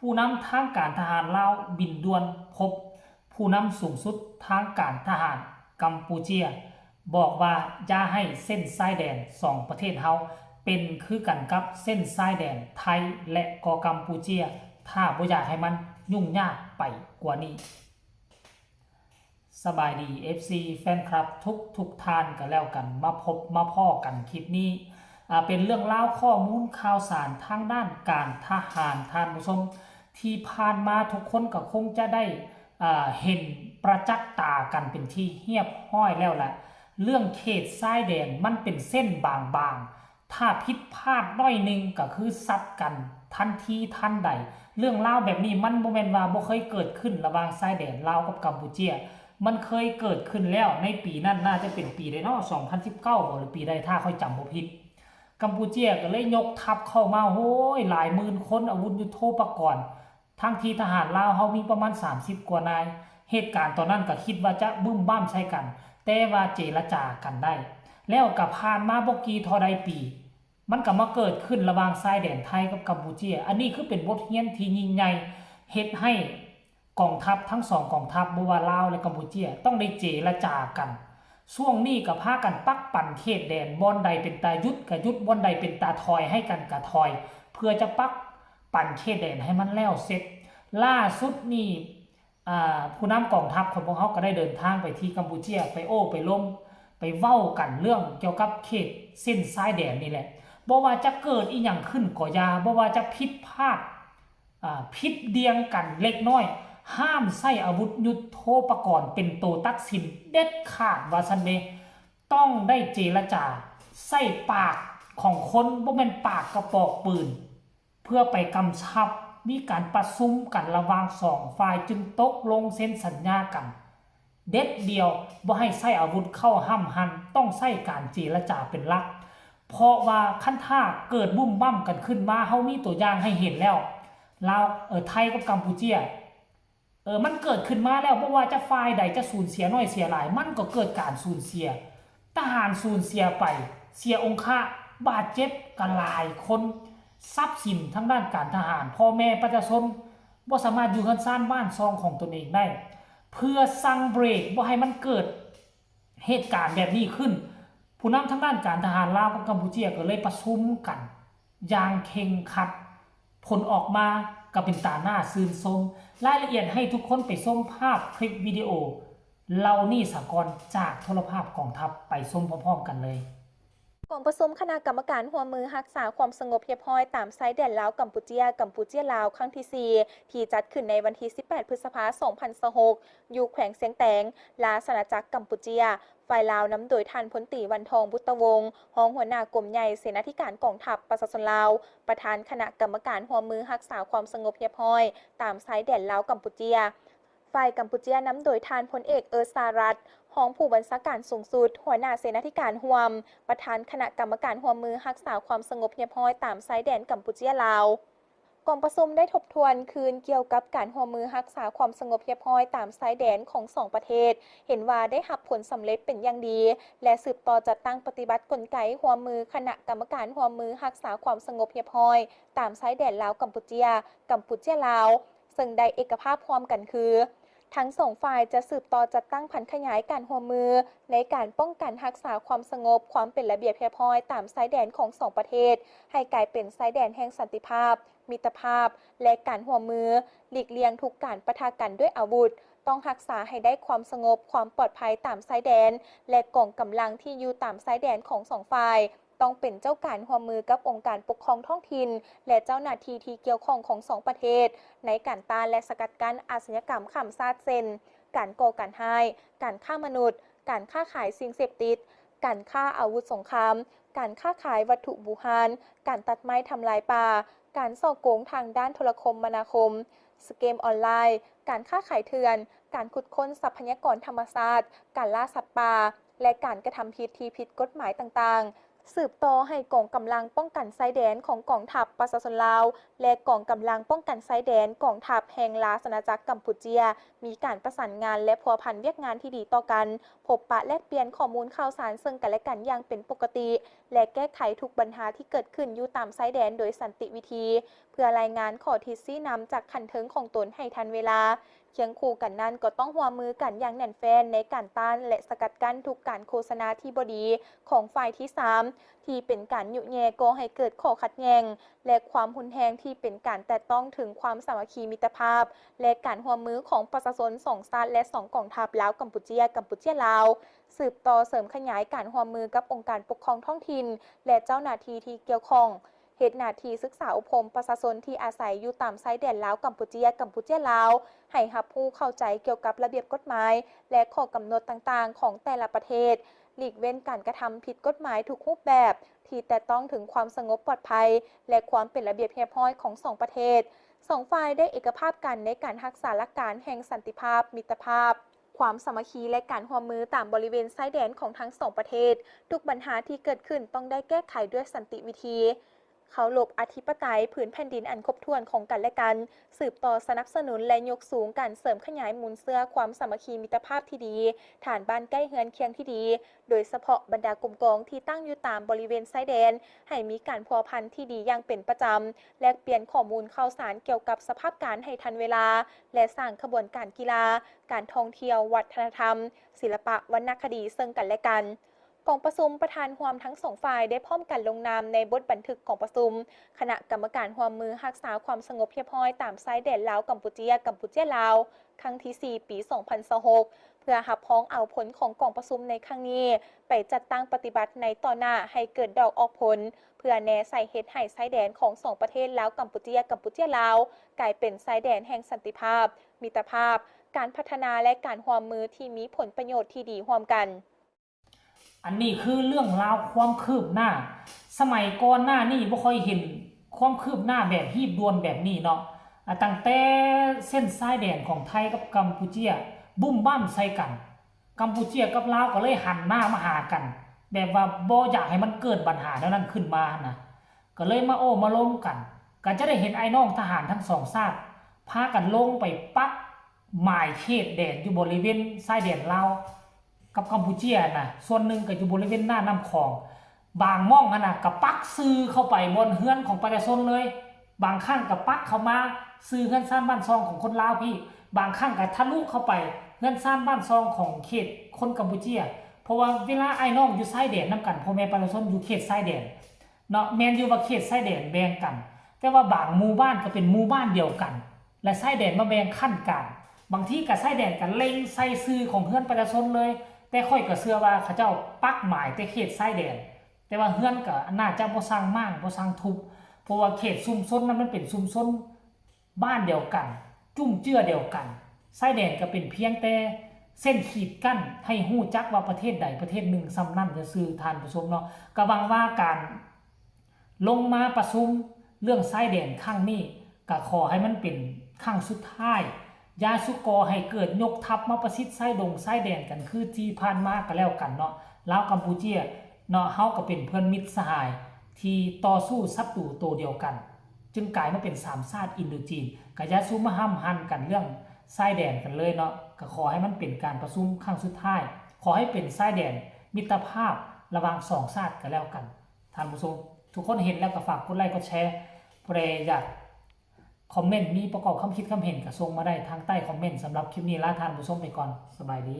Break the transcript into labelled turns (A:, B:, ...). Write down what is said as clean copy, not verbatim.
A: ผู้นำทางการทหารลาวบินด่วนพบผู้นำสูงสุดทางการทหารกัมพูเชียบอกว่าอย่าให้เส้นชายแดน2ประเทศเฮาเป็นคือกันกับเส้นชายแดนไทยและก็กัมพูเชียถ้าบ่อยากให้มันยุ่งยากไปกว่านี้สบายดี FC แฟนคลับทุกท่านกันแล้วกันมาพบมาพ่อกันคลิปนี้เป็นเรื่องเล่าข้อมูลข่าวสารทางด้านการทหารท่านผู้ชมที่ผ่านมาทุกคนก็คงจะได้เห็นประจักษ์ตากันเป็นที่เรียบร้อยแล้วแหละเรื่องเขตชายแดนมันเป็นเส้นบางๆถ้าผิดพลาดน้อยนึงก็คือซัดกันทันทีทันใดเรื่องเล่าแบบนี้มันบ่แม่นว่าบ่เคยเกิดขึ้นระหว่างชายแดนลาวกับกัมพูเชียมันเคยเกิดขึ้นแล้วในปีนั้นน่าจะเป็นปีใดเนาะ2019หรือปีใดถ้าค่อยจำบ่ผิดกัมพูเชียก็เลยยกทัพเข้ามาโห้ยหลายหมื่นคนอาวุธยุทโธปกรณ์ทั้งที่ทหารลาวเฮามีประมาณ30กว่านายเหตุการณ์ตอนนั้นก็คิดว่าจะบึ้มบ้ามใส่กันแต่ว่าเจรจากันได้แล้วก็ผ่านมาบ่กี่เท่าใดปีมันก็มาเกิดขึ้นระหว่างชายแดนไทยกับกัมพูเชียอันนี้คือเป็นบทเรียนที่ยิ่งใหญ่เฮ็ดให้กองทัพทั้งสองกองทัพบ่ว่าลาวและกัมพูเชียต้องได้เจรจากันช่วงนี้ก็พากันปักปั่นเขตแดนบ่อนใดเป็นตายุดก็ยุดบ่อนใดเป็นตาถอยให้กันก็ถอยเพื่อจะปักปั่นเขตแดนให้มันแล้วเสร็จล่าสุดนี่ผู้นำกองทัพของพวกเขาก็ได้เดินทางไปที่กัมพูเชียไปไปล้มไปเว้ากันเรื่องเกี่ยวกับเขตเส้นชายแดนนี่แหละบ่ว่าจะเกิดอีหยังขึ้นก็อย่าบ่ว่าจะผิดพลาดผิดเดียงกันเล็กน้อยห้ามใช้อาวุธยุทโธปกรณ์เป็นตัวตัดสินเด็ดขาดว่าซั่นเด้ต้องได้เจรจาใส่ปากของคนบ่แม่นปากกระบอกปืนเพื่อไปกำชับมีการประชุมกันระหว่างสองฝ่ายจึงตกลงเซ็นสัญญากันเด็ดเดียวบ่ให้ใช้อาวุธเข้าห้ามหันต้องใช้การเจรจาเป็นหลักเพราะว่าคันถ้าเกิดบุ้มบั้มกันขึ้นมาเฮามีตัวอย่างให้เห็นแล้วลาวไทยกับกัมพูเชียมันเกิดขึ้นมาแล้วบ่ว่าจะฝ่ายใดจะสูญเสียน้อยเสียหลายมันก็เกิดการสูญเสียทหารสูญเสียไปเสียองค์ค่าบาดเจ็บกันหลายคนทรัพย์สินทั้งด้านการทหารพ่อแม่ประชาชนบ่สามารถอยู่กันซ่านบ้านซองของตนเองได้เพื่อสั่งเบรกบ่ให้มันเกิดเหตุการณ์แบบนี้ขึ้นผู้นำทั้งด้านการทหารลาวกับกัมพูเชียก็เลยประชุมกันอย่างเคร่งครัดผลออกมาก็เป็นตาหน้าซื่นชมรายละเอียดให้ทุกคนไปชมภาพคลิปวิดีโอเหล่านี้สากลจากโทรภาพกองทัพไปชมพร้อมๆกันเลย
B: กองประชุมคณะกรรมการหัวมือรักษาความสงบเรียบร้อยตามชายแดนลาวกัมพูเชียลาวครั้งที่ 4 ที่จัดขึ้นในวันที่ 18 พฤษภาคม 2026 อยู่แขวงเสียงแตงลาสนาจักรกัมพูเชียฝ่ายลาวนำโดยท่านพลตรีวันทองบุตรวงศ์รองหัวหน้ากรมใหญ่เสนาธิการกองทัพประชาชนลาวประธานคณะกรรมการหัวมือรักษาความสงบเรียบร้อยตามชายแดนลาวกัมพูเชียฝ่ายกัมพูเชียนำโดยท่านพลเอกสารัตน์รองผู้บัญชาการสูงสุดหัวหน้าเสนาธิการร่วมประธานคณะกรรมการหัวมือรักษาความสงบเรียบร้อยตามชายแดนกัมพูเชียลาวกองประชุมได้ทบทวนคืนเกี่ยวกับการหัวมือรักษาความสงบเรียบร้อยตามชายแดนของ2ประเทศเห็นว่าได้รับผลสำเร็จเป็นอย่างดีและสืบต่อจัดตั้งปฏิบัติกลไกหัวมือคณะกรรมการหัวมือรักษาความสงบเรียบร้อยตามชายแดนลาวกัมพูเชียลาวซึ่งได้เอกภาพพร้อมกันคือทั้งสองฝ่ายจะสืบต่อจัดตั้งพันขยายการหัวมือในการป้องกันรักษาความสงบความเป็นระเบียบเรียบร้อยตามชายแดนของ2ประเทศให้กลายเป็นชายแดนแห่งสันติภาพมิตรภาพและการหัวมือหลีกเลี่ยงทุกการปะทะกันด้วยอาวุธต้องรักษาให้ได้ความสงบความปลอดภัยตามชายแดนและกองกำลังที่อยู่ตามชายแดนของ2ฝ่ายต้องเป็นเจ้าการหัวมือกับองค์การปกครองท้องถิ่นและเจ้าหน้าที่ที่เกี่ยวข้องของ2ประเทศในการต้านและสกัดกั้นอาชญากรรมข้ามชาติเช่นการก่อการร้ายการฆ่ามนุษย์การค้าขายสิ่งเสพติดการฆ่าอาวุธสงครามการค้าขายวัตถุบูหานการตัดไม้ทำลายป่าการส่อโกงทางด้านโทรคมนาคมสเกมออนไลน์การค้าขายเถื่อนการขุดค้นทรัพยากรธรรมชาติการล่าสัตว์ป่าและการกระทำผิดที่ผิดกฎหมายต่างๆสืบต่อให้กองกำลังป้องกันชายแดนของกองทัพประชาชนลาวและกองกำลังป้องกันชายแดนกองทัพแห่งราชอาณาจักรกัมพูเชียมีการประสานงานและพัวพันเวียกงานที่ดีต่อกันพบปะแลกเปลี่ยนข้อมูลข่าวสารซึ่งกันและกันอย่างเป็นปกติและแก้ไขทุกปัญหาที่เกิดขึ้นอยู่ตามชายแดนโดยสันติวิธี พื่อรายงานขอทิศซี่นำจากขันเทิงของตนให้ทันเวลาเคียงคู่กันนั้นก็ต้องร่วมมือกันอย่างแน่นแฟ้นในการต้านและสกัดกั้นทุกการโฆษณาที่บดีของฝ่ายที่ 3 ที่เป็นการยุแยก่อให้เกิดข้อขัดแย้งและความหุนแฮงที่เป็นการแตะต้องถึงความสามัคคีมิตรภาพและการร่วมมือของประชาชน2ชาติและ2กองทัพลาวกัมพูชีลาวสืบต่อเสริมขยายการร่วมมือกับองค์การปกครองท้องถิ่นและเจ้าหน้าที่ที่เกี่ยวข้องเหตุหน้าที่ศึกษาอบรมประชาชนที่อาศัยอยู่ตามชายแดนลาวกัมพูชีลาวให้รับรู้เข้าใจเกี่ยวกับระเบียบกฎหมายและข้อกำหนดต่างๆของแต่ละประเทศหลีกเว้นการกระทำผิดกฎหมายทุกรูปแบบที่แต่ต้องถึงความสงบปลอดภัยและความเป็นระเบียบเรียบร้อยของ2ประเทศ2ฝ่ายได้เอกภาพกันในการรักษาหลักการแห่งสันติภาพมิตรภาพความสามัคคีและการร่วมมือตามบริเวณชายแดนของทั้ง2ประเทศทุกปัญหาที่เกิดขึ้นต้องได้แก้ไขด้วยสันติวิธีเคารพอธิปไตยผืนแผ่นดินอันครบถ้วนของกันและกันสืบต่อสนับสนุนและยกสูงการเสริมขยายมูลเสื้อความสามัคคีมิตรภาพที่ดีฐานบ้านใกล้เฮือนเคียงที่ดีโดยเฉพาะบรรดากลุ่มกองที่ตั้งอยู่ตามบริเวณชายแดนให้มีการพัวพันที่ดีอย่างเป็นประจำแลกเปลี่ยนข้อมูลข่าวสารเกี่ยวกับสภาพการให้ทันเวลาและสร้างขบวนการกีฬาการท่องเที่ยววัฒนธรรมศิลปะวรรณคดีซึ่งกันและกันกองประชุมประธานร่วมทั้ง2ฝ่ายได้พร้อมกันลงนามในบทบันทึกของประชุมคณะกรรมการร่วมมือรักษาความสงบเรียบร้อยตามชายแดนลาวกัมพูชีลาวครั้งที่ 4 ปี 2026 เพื่อรับพ้องเอาผลของกองประชุมในครั้งนี้ไปจัดตั้งปฏิบัติในต่อหน้าให้เกิดดอกออกผลเพื่อแนใส่เฮ็ดให้ชายแดนของ2ประเทศลาวกัมพูชีลาวกลายเป็นชายแดนแห่งสันติภาพมิตรภาพการพัฒนาและการร่วมมือที่มีผลประโยชน์ที่ดีร่วมกัน
A: อันนี้คือเรื่องราวความคืบหน้าสมัยก่อนหน้านี่บ่ค่อยเห็นความคืบหน้าแบบรีบด่วนแบบนี้เนาะตั้งแต่เส้นชายแดนของไทยกับกัมพูชาบุ้มบ้ามใส่กันกัมพูชากับลาวก็เลยหันหน้ามาหากันแบบว่าบ่อยากให้มันเกิดปัญหานั้นขึ้นมานะก็เลยมาโอ้มาล้มกันก็จะได้เห็นไอ้น้องทหารทั้ง2ชาติพากันลงไปปักหมายเขตแดนอยู่บริเวณชายแดนลาวกับกัมพูชานะส่วนหนึ่งก็อยู่บริเวณหน้าน้ำคลองบางม่องนะก็ปักซื้อเข้าไปบนเฮือนของประชาชนเลยบางครั้งก็ปักเข้ามาซื้อเฮือนซ่านบ้านซองของคนลาวพี่บางครั้งก็ทะลุเข้าไปเฮือนซ่านบ้านซองของเขตคนกัมพูชาเพราะว่าเวลาไอ้น้องอยู่ชายแดนนำกันพ่อแม่ประชาชนอยู่เขตชายแดนเนาะแม่นอยู่ว่าเขตชายแดนแบ่งกันแต่ว่าบางหมู่บ้านก็เป็นหมู่บ้านเดียวกันและชายแดนมาแบ่งขั้นกันบางทีก็ชายแดนกันเล็งใส่ซื้อของเฮือนประชาชนเลยแต่ค่อยก็เชื่อว่าเขาเจ้าปักหมายแต่เขตชายแดนแต่ว่าเฮือนก็น่าจะบ่สร้างมั่งบ่สร้างทุบเพราะว่าเขตชุมชนนั้นมันเป็นชุมชนบ้านเดียวกันจุ่มเจื้อเดียวกันชายแดนก็เป็นเพียงแต่เส้นขีดกั้นให้ฮู้จักว่าประเทศใดประเทศหนึ่งซ้ำนั่นซื่อๆท่านผู้ชมเนาะก็หวังว่าการลงมาประชุมเรื่องชายแดนครั้งนี้ก็ขอให้มันเป็นครั้งสุดท้ายยาสุกอให้เกิดยกทัพมาประชิดชายแดนกันคือที่ผ่านมาก็แล้วกันเนาะลาวกัมพูชาเนาะเฮาก็เป็นเพื่อนมิตรสหายที่ต่อสู้ศัตรูตัวเดียวกันจึงกลายมาเป็น3ชาติอินโดจีนก็อย่าสู้มาห้ามหันกันเรื่องชายแดนกันเลยเนาะก็ขอให้มันเป็นการประชุมครั้งสุดท้ายขอให้เป็นชายแดนมิตรภาพระหว่าง2ชาติก็แล้วกันท่านผู้ชมทุกคนเห็นแล้วก็ฝากกดไลค์กดแชร์ผู้ใดอยากคอมเมนต์มีประกอบคำคิดคำเห็นก็ส่งมาได้ทางใต้คอมเมนต์สำหรับคลิปนี้ลาท่านผู้ชมไปก่อนสบายดี